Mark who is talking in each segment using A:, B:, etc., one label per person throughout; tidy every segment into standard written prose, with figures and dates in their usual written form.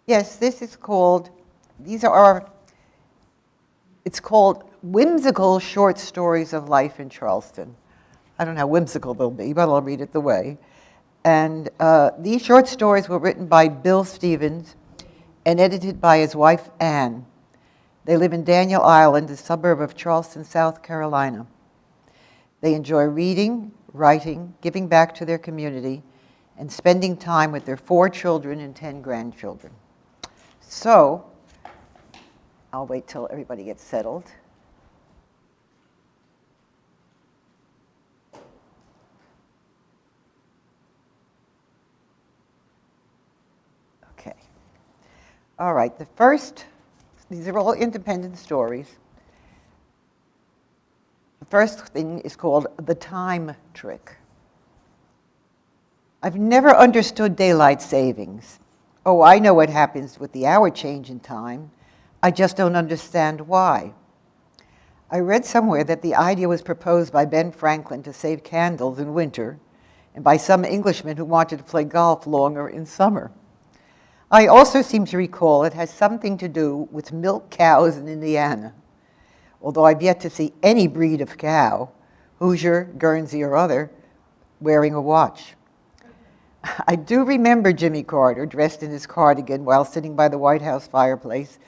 A: Yes, this is called, these are, it's called Whimsical Short Stories of Life in Charleston. I don't know how whimsical they'll be, but I'll read it the way. And these short stories were written by Bill Stevens and edited by his wife, Ann. They live in Daniel Island, a suburb of Charleston, South Carolina. They enjoy reading, writing, giving back to their community, and spending time with their 4 children and 10 grandchildren. So, I'll wait till everybody gets settled. Okay. All right, these are all independent stories. The first thing is called The Time Trick. I've never understood daylight savings. Oh, I know what happens with the hour change in time. I just don't understand why. I read somewhere that the idea was proposed by Ben Franklin to save candles in winter, and by some Englishmen who wanted to play golf longer in summer. I also seem to recall it has something to do with milk cows in Indiana, although I've yet to see any breed of cow, Hoosier, Guernsey, or other, wearing a watch. I do remember Jimmy Carter, dressed in his cardigan while sitting by the White House fireplace,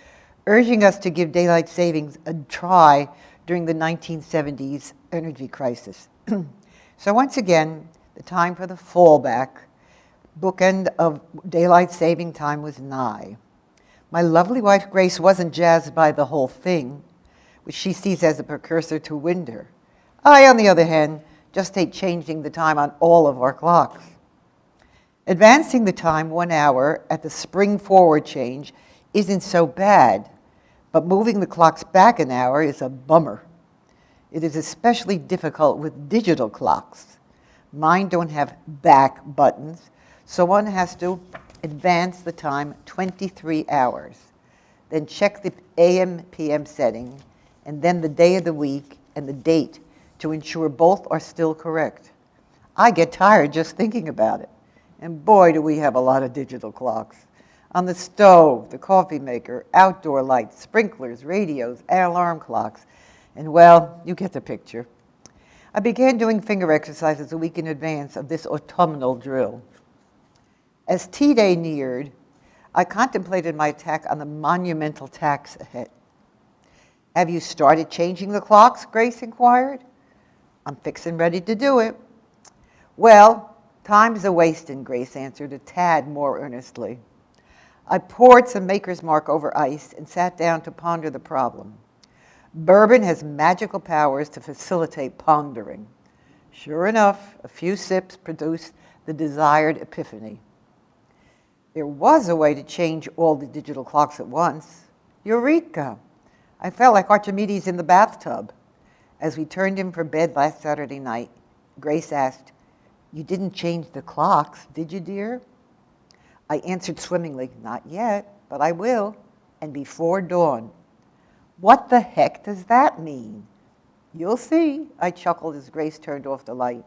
A: urging us to give daylight savings a try during the 1970s energy crisis. So once again, the time for the fallback bookend of daylight saving time was nigh. My lovely wife Grace wasn't jazzed by the whole thing, which she sees as a precursor to winter. I, on the other hand, just hate changing the time on all of our clocks. Advancing the time 1 hour at the spring forward change isn't so bad, but moving the clocks back an hour is a bummer. It is especially difficult with digital clocks. Mine don't have back buttons, so one has to advance the time 23 hours, then check the AM/PM setting, and then the day of the week and the date to ensure both are still correct. I get tired just thinking about it. And boy, do we have a lot of digital clocks. On the stove, the coffee maker, outdoor lights, sprinklers, radios, alarm clocks. And well, you get the picture. I began doing finger exercises a week in advance of this autumnal drill. As T-Day neared, I contemplated my attack on the monumental tax ahead. Have you started changing the clocks? Grace inquired. I'm fixin' ready to do it. Well, time's a wastin', Grace answered a tad more earnestly. I poured some Maker's Mark over ice and sat down to ponder the problem. Bourbon has magical powers to facilitate pondering. Sure enough, a few sips produced the desired epiphany. There was a way to change all the digital clocks at once. Eureka! I felt like Archimedes in the bathtub. As we turned in for bed last Saturday night, Grace asked, "You didn't change the clocks, did you, dear?" I answered swimmingly, "Not yet, but I will, and before dawn." "What the heck does that mean?" "You'll see," I chuckled as Grace turned off the light.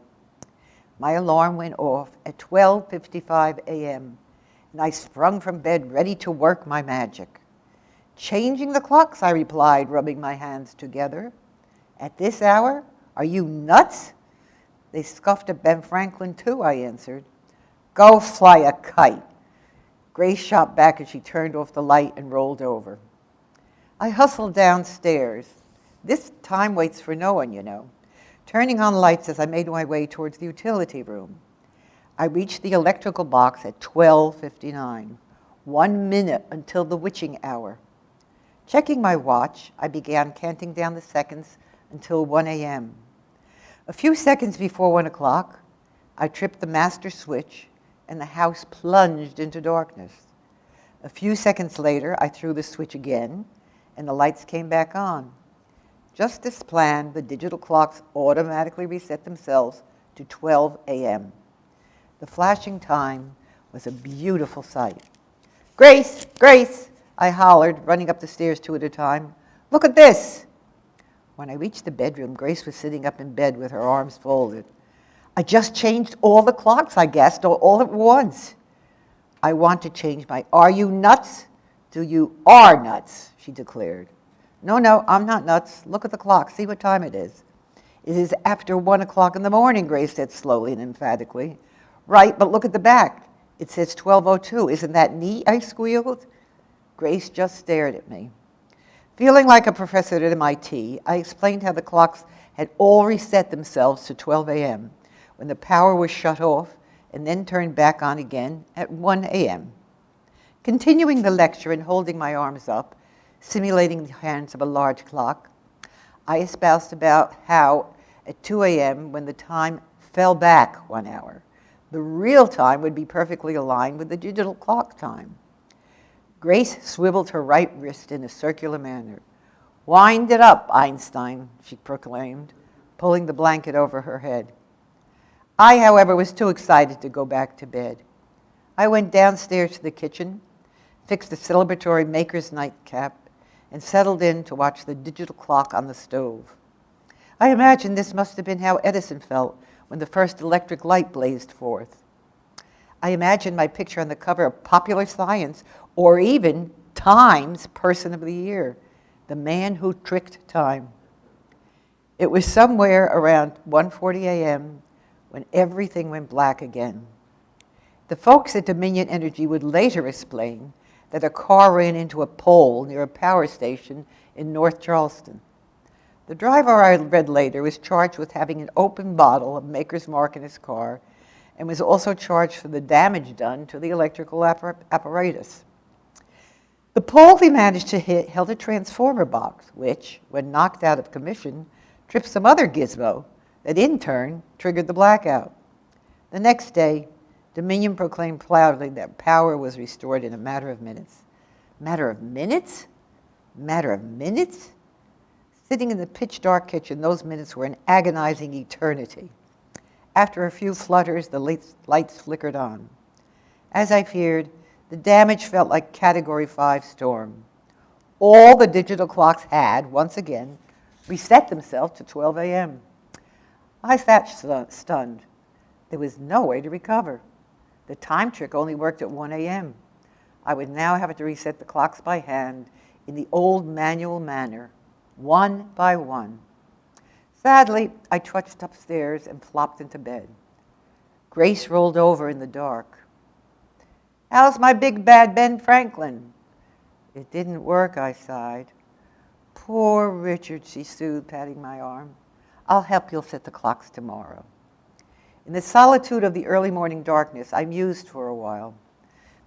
A: My alarm went off at 12:55 a.m., and I sprung from bed ready to work my magic. "Changing the clocks," I replied, rubbing my hands together. "At this hour? Are you nuts?" "They scoffed at Ben Franklin too," I answered. "Go fly a kite." Grace shot back as she turned off the light and rolled over. I hustled downstairs. This time waits for no one, you know. Turning on lights as I made my way towards the utility room. I reached the electrical box at 12:59, 1 minute until the witching hour. Checking my watch, I began counting down the seconds until 1 a.m. A few seconds before 1 o'clock, I tripped the master switch and the house plunged into darkness. A few seconds later, I threw the switch again and the lights came back on. Just as planned, the digital clocks automatically reset themselves to 12 a.m. The flashing time was a beautiful sight. "Grace, Grace," I hollered, running up the stairs 2 at a time. "Look at this." When I reached the bedroom, Grace was sitting up in bed with her arms folded. "I just changed all the clocks," I gasped, all at once. I want to change my "Are you nuts?" to "You are nuts," she declared. No, I'm not nuts. Look at the clock. See what time it is. It is after 1 o'clock in the morning, Grace said slowly and emphatically. Right, but look at the back. It says 12:02. Isn't that neat? I squealed. Grace just stared at me. Feeling like a professor at MIT, I explained how the clocks had all reset themselves to 12 a.m. when the power was shut off and then turned back on again at 1 a.m. Continuing the lecture and holding my arms up, simulating the hands of a large clock, I espoused about how at 2 a.m., when the time fell back 1 hour, the real time would be perfectly aligned with the digital clock time. Grace swiveled her right wrist in a circular manner. "Wind it up, Einstein," she proclaimed, pulling the blanket over her head. I, however, was too excited to go back to bed. I went downstairs to the kitchen, fixed the celebratory maker's nightcap, and settled in to watch the digital clock on the stove. I imagine this must have been how Edison felt when the first electric light blazed forth. I imagine my picture on the cover of Popular Science, or even Time's Person of the Year, the man who tricked time. It was somewhere around 1:40 a.m. when everything went black again. The folks at Dominion Energy would later explain that a car ran into a pole near a power station in North Charleston. The driver, I read later, was charged with having an open bottle of Maker's Mark in his car and was also charged for the damage done to the electrical apparatus. The pole he managed to hit held a transformer box, which, when knocked out of commission, tripped some other gizmo that in turn triggered the blackout. The next day, Dominion proclaimed proudly that power was restored in a matter of minutes. Matter of minutes? Matter of minutes? Sitting in the pitch-dark kitchen, those minutes were an agonizing eternity. After a few flutters, the lights flickered on. As I feared, the damage felt like Category 5 storm. All the digital clocks had, once again, reset themselves to 12 a.m. I sat stunned. There was no way to recover. The time trick only worked at 1 a.m. I would now have to reset the clocks by hand in the old manual manner, one by one. Sadly, I trudged upstairs and plopped into bed. Grace rolled over in the dark. "How's my big bad Ben Franklin?" "It didn't work," I sighed. "Poor Richard," she soothed, patting my arm. "I'll help you set the clocks tomorrow." In the solitude of the early morning darkness, I mused for a while.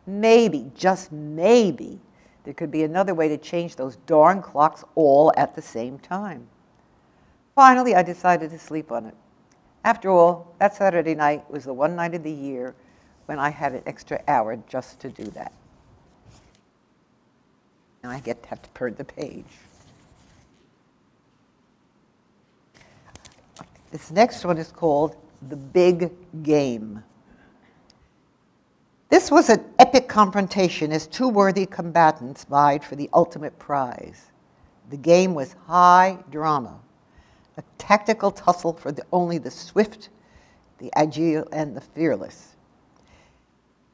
A: Maybe, just maybe, there could be another way to change those darn clocks all at the same time. Finally, I decided to sleep on it. After all, that Saturday night was the one night of the year when I had an extra hour just to do that. Now I have to turn the page. This next one is called The Big Game. This was an epic confrontation as two worthy combatants vied for the ultimate prize. The game was high drama, a tactical tussle for only the swift, the agile, and the fearless.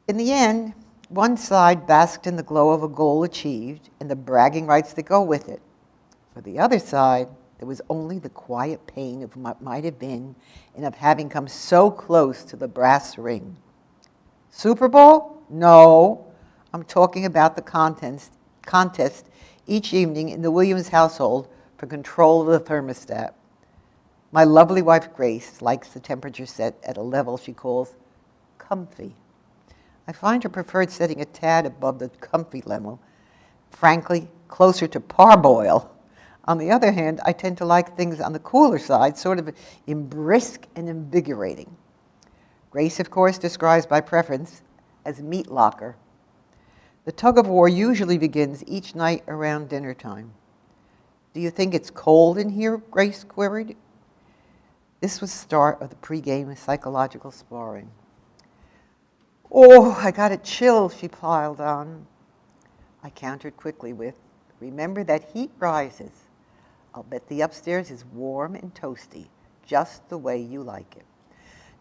A: In the end, one side basked in the glow of a goal achieved and the bragging rights that go with it. For the other side, there was only the quiet pain of what might have been and of having come so close to the brass ring. Super Bowl? No. I'm talking about the contest each evening in the Williams household for control of the thermostat. My lovely wife, Grace, likes the temperature set at a level she calls comfy. I find her preferred setting a tad above the comfy level, frankly, closer to parboil. On the other hand, I tend to like things on the cooler side, sort of brisk and invigorating. Grace, of course, describes my preference as meat locker. The tug-of-war usually begins each night around dinner time. "Do you think it's cold in here?" Grace queried. This was the start of the pregame psychological sparring. "Oh, I got a chill," she piled on. I countered quickly with, "Remember that heat rises. I'll bet the upstairs is warm and toasty, just the way you like it."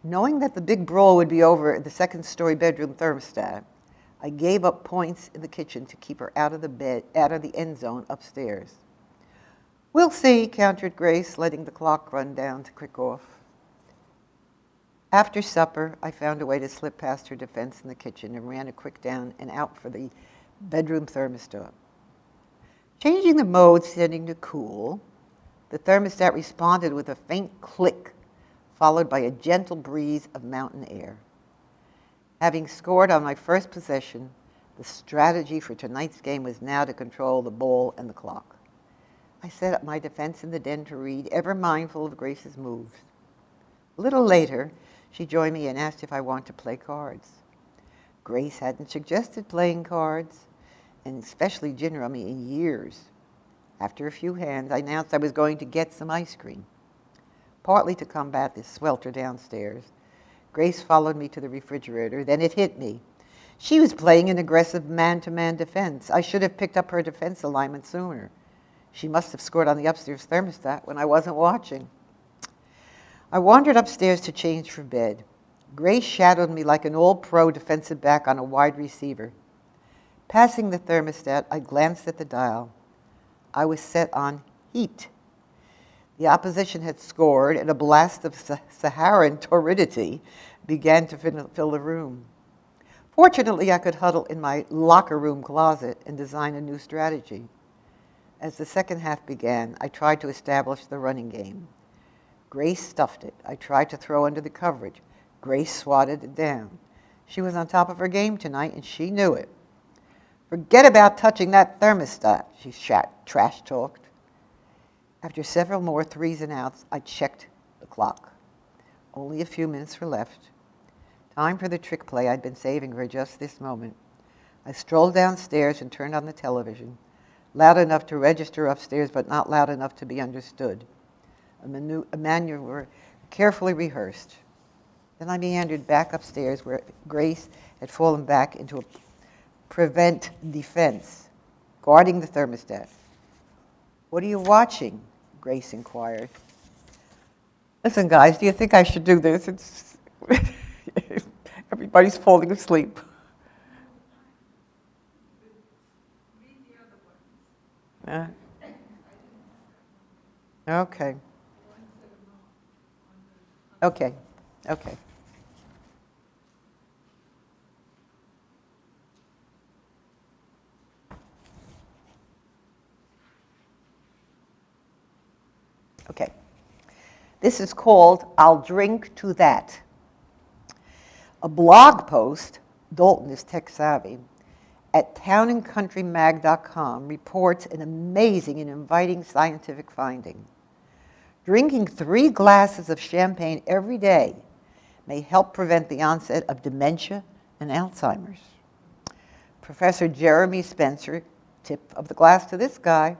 A: Knowing that the big brawl would be over the second-story bedroom thermostat, I gave up points in the kitchen to keep her out of the end zone upstairs. "We'll see," countered Grace, letting the clock run down to click off. After supper, I found a way to slip past her defense in the kitchen and ran a quick down and out for the bedroom thermostat. Changing the mode setting to cool, the thermostat responded with a faint click, followed by a gentle breeze of mountain air. Having scored on my first possession, the strategy for tonight's game was now to control the ball and the clock. I set up my defense in the den to read, ever mindful of Grace's moves. A little later, she joined me and asked if I wanted to play cards. Grace hadn't suggested playing cards, and especially gin rummy, in years. After a few hands, I announced I was going to get some ice cream. Partly to combat this swelter downstairs, Grace followed me to the refrigerator. Then it hit me. She was playing an aggressive man-to-man defense. I should have picked up her defense alignment sooner. She must have scored on the upstairs thermostat when I wasn't watching. I wandered upstairs to change for bed. Grace shadowed me like an all-pro defensive back on a wide receiver. Passing the thermostat, I glanced at the dial. I was set on heat. The opposition had scored, and a blast of Saharan torridity began to fill the room. Fortunately, I could huddle in my locker room closet and design a new strategy. As the second half began, I tried to establish the running game. Grace stuffed it. I tried to throw under the coverage. Grace swatted it down. She was on top of her game tonight, and she knew it. "Forget about touching that thermostat," she trash-talked. After several more threes and outs, I checked the clock. Only a few minutes were left. Time for the trick play I'd been saving for just this moment. I strolled downstairs and turned on the television, loud enough to register upstairs, but not loud enough to be understood. A maneuver carefully rehearsed. Then I meandered back upstairs where Grace had fallen back into a prevent defense, guarding the thermostat. "What are you watching?" Grace inquired. "Listen, guys, do you think I should do this? It's everybody's falling asleep." Okay. Okay. Okay. Okay. This is called "I'll Drink to That." A blog post, Dalton is tech savvy, at townandcountrymag.com reports an amazing and inviting scientific finding. Drinking 3 glasses of champagne every day may help prevent the onset of dementia and Alzheimer's. Professor Jeremy Spencer, tip of the glass to this guy,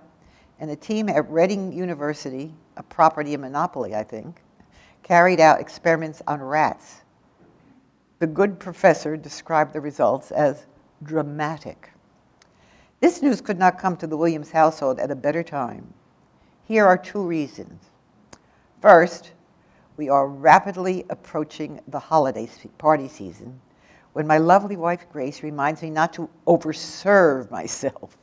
A: and a team at Reading University, a property in Monopoly, I think, carried out experiments on rats. The good professor described the results as dramatic. This news could not come to the Williams household at a better time. Here are 2 reasons. First, we are rapidly approaching the holiday party season, when my lovely wife Grace reminds me not to overserve myself.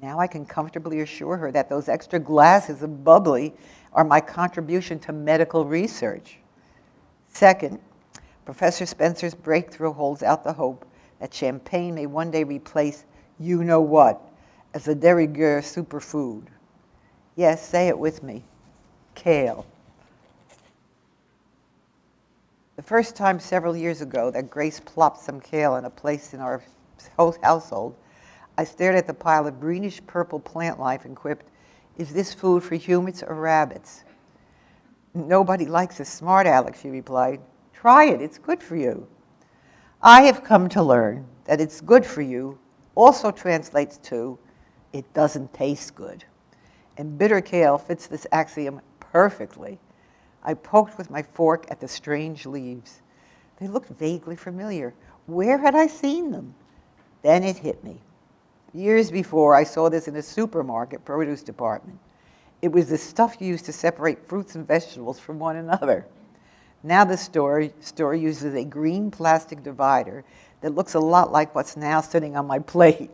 A: Now I can comfortably assure her that those extra glasses of bubbly are my contribution to medical research. Second, Professor Spencer's breakthrough holds out the hope that champagne may one day replace you-know-what as a de rigueur superfood. Yes, say it with me, kale. The first time several years ago that Grace plopped some kale in a place in our household, I stared at the pile of greenish-purple plant life and quipped, "Is this food for humans or rabbits?" "Nobody likes a smart aleck," she replied. "Try it, it's good for you." I have come to learn that "it's good for you" also translates to "it doesn't taste good." And bitter kale fits this axiom perfectly. I poked with my fork at the strange leaves. They looked vaguely familiar. Where had I seen them? Then it hit me. Years before, I saw this in a supermarket produce department. It was the stuff used to separate fruits and vegetables from one another. Now the store uses a green plastic divider that looks a lot like what's now sitting on my plate.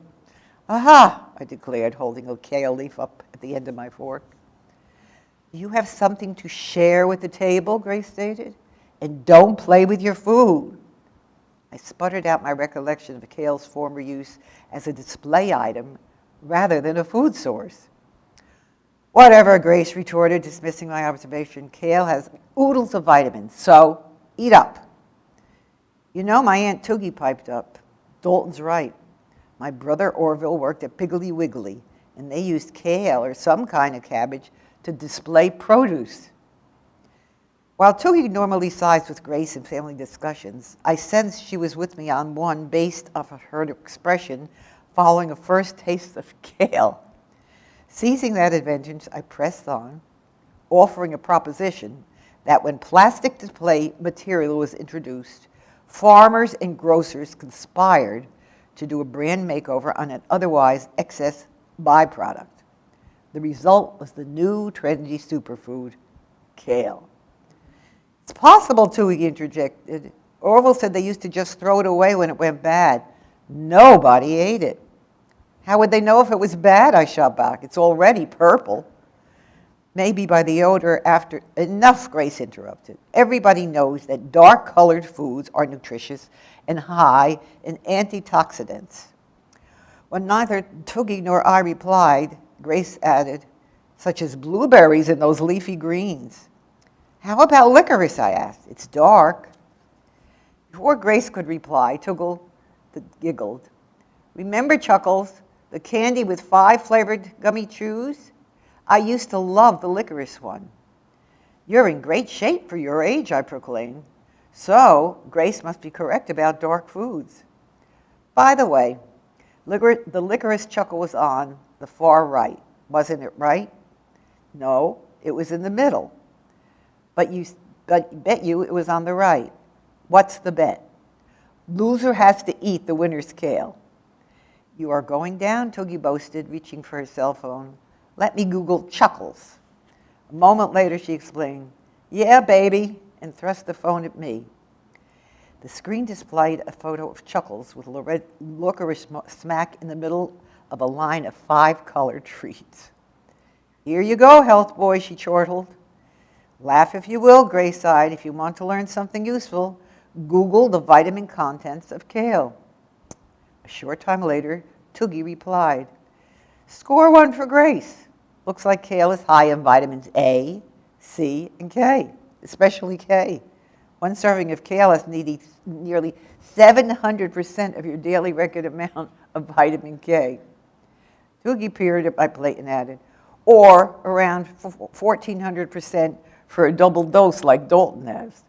A: Aha, I declared, holding a kale leaf up at the end of my fork. You have something to share with the table, Grace stated, and don't play with your food. I sputtered out my recollection of kale's former use as a display item rather than a food source. Whatever, Grace retorted, dismissing my observation. Kale has oodles of vitamins, so eat up. You know, my Aunt Toogie piped up. Dalton's right. My brother Orville worked at Piggly Wiggly, and they used kale or some kind of cabbage to display produce. While Toogie normally sides with Grace in family discussions, I sensed she was with me on one based off of her expression following a first taste of kale. Seizing that advantage, I pressed on, offering a proposition that when plastic display material was introduced, farmers and grocers conspired to do a brand makeover on an otherwise excess byproduct. The result was the new trendy superfood, kale. It's possible, too, he interjected. Orville said they used to just throw it away when it went bad. Nobody ate it. How would they know if it was bad? I shot back. It's already purple. Maybe by the odor after. Enough, Grace interrupted. Everybody knows that dark-colored foods are nutritious and high in antioxidants. When neither Toogie nor I replied, Grace added, such as blueberries and those leafy greens. How about licorice, I asked. It's dark. Before Grace could reply, Toogle giggled. Remember, Chuckles, the candy with 5 flavored gummy chews? I used to love the licorice one. You're in great shape for your age, I proclaimed. So, Grace must be correct about dark foods. By the way, the licorice Chuckle was on the far right. Wasn't it right? No, it was in the middle. But bet you it was on the right. What's the bet? Loser has to eat the winner's kale. You are going down, Toogie boasted, reaching for her cell phone. Let me Google Chuckles. A moment later, she explained, yeah, baby, and thrust the phone at me. The screen displayed a photo of Chuckles with licorice smack in the middle of a line of 5 colored treats. Here you go, health boy, she chortled. Laugh if you will, Grace sighed. If you want to learn something useful, Google the vitamin contents of kale. A short time later, Toogie replied, score 1 for Grace. Looks like kale is high in vitamins A, C, and K, especially K. One serving of kale has nearly 700% of your daily record amount of vitamin K. Toogie peered at my plate and added, or around 1,400% for a double dose like Dalton has.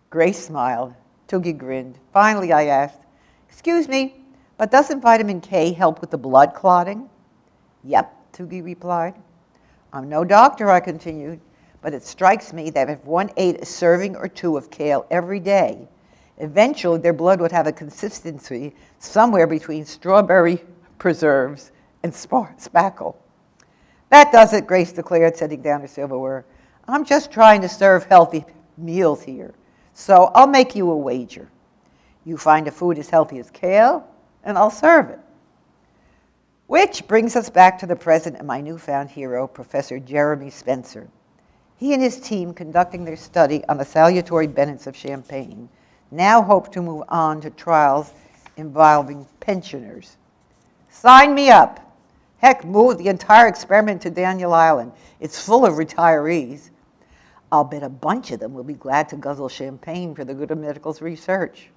A: Grace smiled. Toogie grinned. Finally, I asked, excuse me, but doesn't vitamin K help with the blood clotting? Yep, Toogie replied. I'm no doctor, I continued, but it strikes me that if one ate a serving or 2 of kale every day, eventually their blood would have a consistency somewhere between strawberry preserves and spackle. That does it, Grace declared, setting down her silverware. I'm just trying to serve healthy meals here, so I'll make you a wager. You find a food as healthy as kale, and I'll serve it. Which brings us back to the present and my newfound hero, Professor Jeremy Spencer. He and his team, conducting their study on the salutary benefits of champagne, now hope to move on to trials involving pensioners. Sign me up. Heck, move the entire experiment to Daniel Island. It's full of retirees. I'll bet a bunch of them will be glad to guzzle champagne for the good of medical research.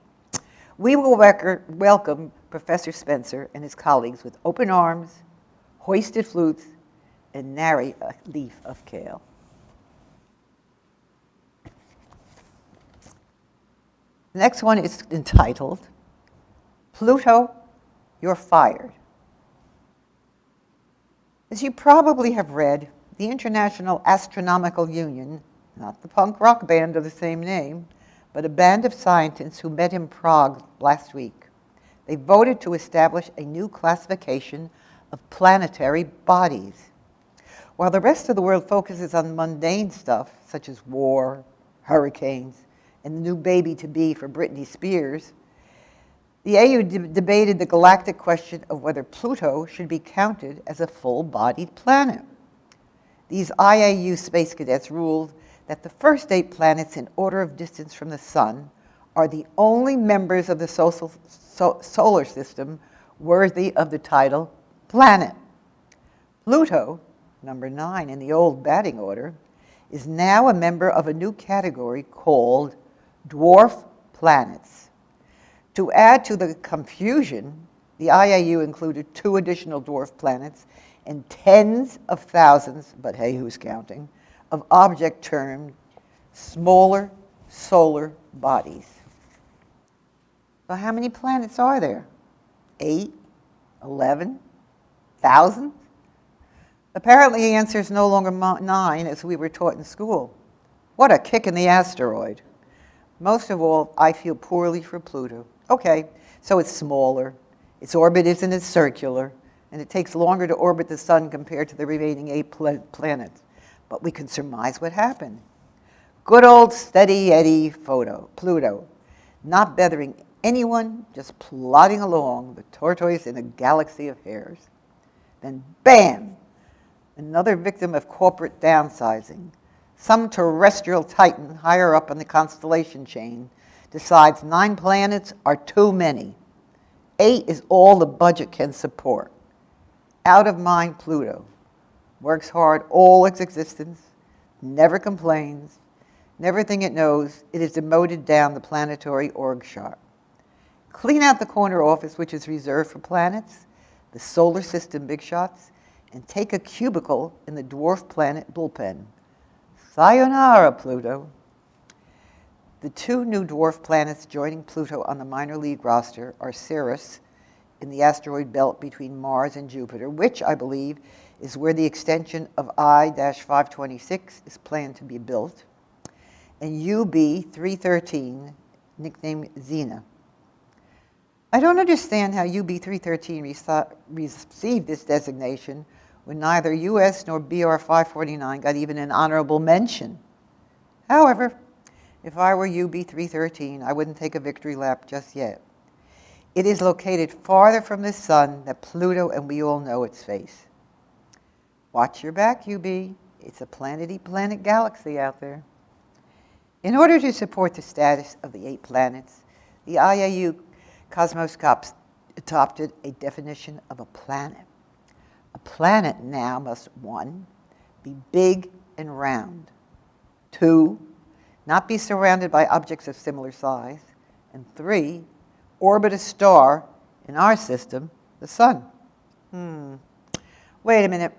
A: We will welcome Professor Spencer and his colleagues with open arms, hoisted flutes, and nary a leaf of kale. The next one is entitled, Pluto, You're Fired. As you probably have read, the International Astronomical Union, not the punk rock band of the same name, but a band of scientists who met in Prague last week. They voted to establish a new classification of planetary bodies. While the rest of the world focuses on mundane stuff, such as war, hurricanes, and the new baby to be for Britney Spears, The AU debated the galactic question of whether Pluto should be counted as a full-bodied planet. These IAU space cadets ruled that the first 8 planets in order of distance from the Sun are the only members of the solar system worthy of the title planet. Pluto, number 9 in the old batting order, is now a member of a new category called dwarf planets. To add to the confusion, the IAU included 2 additional dwarf planets and tens of thousands, but hey, who's counting, of objects termed smaller solar bodies. So how many planets are there? 8? 11? Thousands? Apparently the answer is no longer 9 as we were taught in school. What a kick in the asteroid. Most of all, I feel poorly for Pluto. Okay, so it's smaller, its orbit isn't as circular, and it takes longer to orbit the Sun compared to the remaining 8 planets. But we can surmise what happened. Good old steady Eddie Pluto, not bothering anyone, just plodding along, the tortoise in a galaxy of hairs. Then bam! Another victim of corporate downsizing. Some terrestrial titan higher up on the constellation chain decides 9 planets are too many. 8 is all the budget can support. Out of mind Pluto. Works hard all its existence, never complains, never think it knows it is demoted down the planetary org chart. Clean out the corner office, which is reserved for planets, the solar system big shots, and take a cubicle in the dwarf planet bullpen. Sayonara, Pluto. The 2 new dwarf planets joining Pluto on the minor league roster are Ceres in the asteroid belt between Mars and Jupiter, which I believe is where the extension of I-526 is planned to be built, and UB313, nicknamed Xena. I don't understand how UB313 received this designation when neither US nor BR 549 got even an honorable mention. However, if I were UB313, I wouldn't take a victory lap just yet. It is located farther from the Sun than Pluto, and we all know its face. Watch your back, UB. It's a planet galaxy out there. In order to support the status of the 8 planets, the IAU Cosmoscope adopted a definition of a planet. A planet now must, 1, be big and round, 2, not be surrounded by objects of similar size, and 3, orbit a star in our system, the Sun. Wait a minute.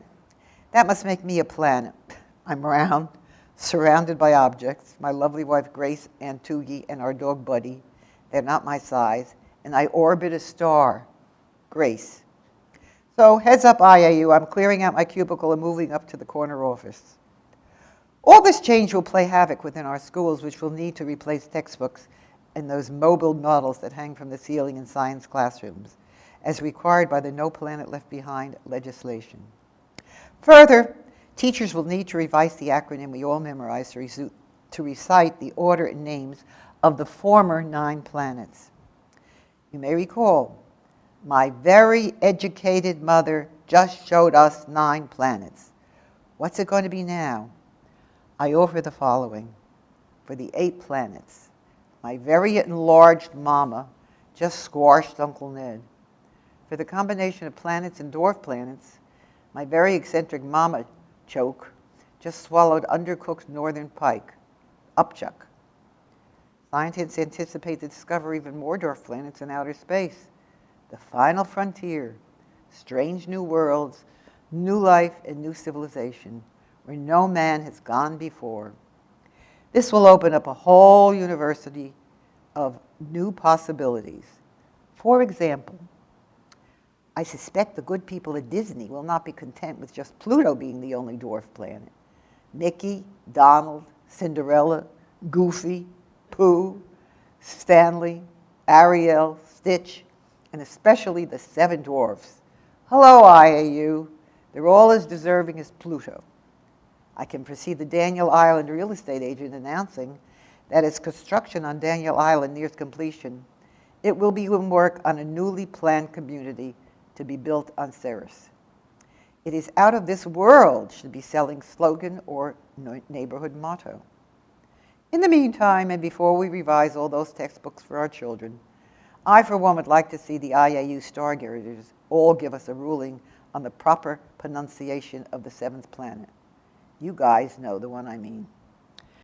A: That must make me a planet. I'm round, surrounded by objects, my lovely wife Grace, Aunt Toogie, and our dog Buddy. They're not my size, and I orbit a star, Grace. So heads up IAU, I'm clearing out my cubicle and moving up to the corner office. All this change will play havoc within our schools, which will need to replace textbooks and those mobile models that hang from the ceiling in science classrooms, as required by the No Planet Left Behind legislation. Further, teachers will need to revise the acronym we all memorized to recite the order and names of the former 9 planets. You may recall, my very educated mother just showed us 9 planets. What's it going to be now? I offer the following. For the 8 planets, my very enlarged mama just squashed Uncle Ned. For the combination of planets and dwarf planets, my very eccentric mama choke just swallowed undercooked northern pike, upchuck. Scientists anticipate to discover even more dwarf planets in outer space. The final frontier, strange new worlds, new life, and new civilization, where no man has gone before. This will open up a whole university of new possibilities. For example, I suspect the good people at Disney will not be content with just Pluto being the only dwarf planet. Mickey, Donald, Cinderella, Goofy, Pooh, Stanley, Ariel, Stitch, and especially the 7 dwarfs. Hello, IAU. They're all as deserving as Pluto. I can foresee the Daniel Island real estate agent announcing that as construction on Daniel Island nears completion, It will begin work on a newly planned community to be built on Ceres. It is out of this world should be selling slogan or neighborhood motto. In the meantime, and before we revise all those textbooks for our children, I, for one, would like to see the IAU Stargazers all give us a ruling on the proper pronunciation of the seventh planet. You guys know the one I mean.